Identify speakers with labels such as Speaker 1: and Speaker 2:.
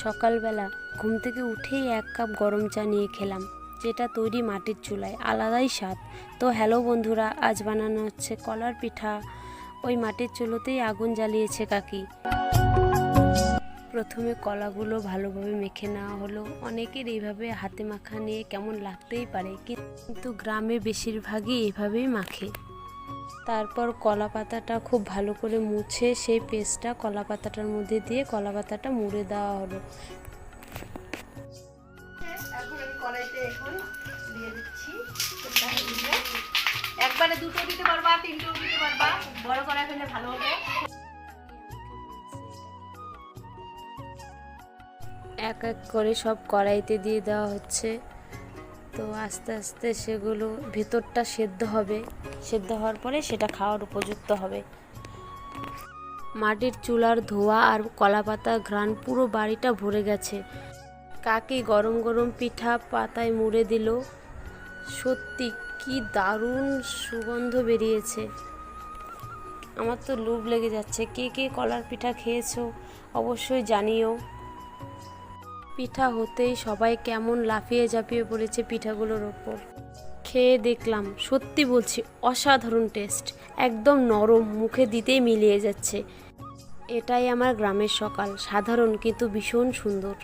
Speaker 1: সকালবেলা ঘুম থেকে উঠেই 1 কাপ গরম চা নিয়ে খেলাম, যেটা তৈরি মাটির চুলায়, আলাদাই স্বাদ। তো হ্যালো বন্ধুরা, আজ বানানো হচ্ছে কলার পিঠা। ওই মাটির চুলোতেই আগুন জ্বালিয়েছে কাকি। প্রথমে কলাগুলো ভালোভাবে মেখে নেওয়া হলো। অনেকের এইভাবে হাতে মাখা নিয়ে কেমন লাগতেই পারে, কিন্তু গ্রামে বেশিরভাগই এভাবেই মাখে। তারপর কলা পাতাটা খুব ভালো করে মুছে সেই পেস্টটা কলা পাতাটার মধ্যে দিয়ে কলা পাতাটা মুড়ে দেওয়া হলো।
Speaker 2: এখন আমি কড়াইতে দিয়ে দিচ্ছি। একবারে দুটো দিতে পারবা, তিনটেও দিতে পারবা, বড় কড়াই হলে ভালো হবে।
Speaker 1: এক এক করে সব কড়াইতে দিয়ে দেওয়া হচ্ছে। তো আস্তে আস্তে সেগুলো ভেতরটা সেদ্ধ হবে, সেদ্ধ হওয়ার পরে সেটা খাওয়ার উপযুক্ত হবে। মাটির চুলার ধোঁয়া আর কলা পাতার ঘ্রাণ পুরো বাড়িটা ভরে গেছে। কাকি গরম গরম পিঠা পাতায় মুড়ে দিল। সত্যি কি দারুণ সুগন্ধ বেরিয়েছে, আমার তো লোভ লেগে যাচ্ছে। কে কে কলার পিঠা খেয়েছো অবশ্যই জানিও। পিঠা হতেই সবাই কেমন লাফিয়ে ঝাঁপিয়ে পড়েছে পিঠাগুলোর ওপর। খেয়ে দেখলাম, সত্যি বলছি অসাধারণ টেস্ট, একদম নরম, মুখে দিতেই মিলিয়ে যাচ্ছে। এটাই আমার গ্রামের সকাল, সাধারণ কিন্তু ভীষণ সুন্দর।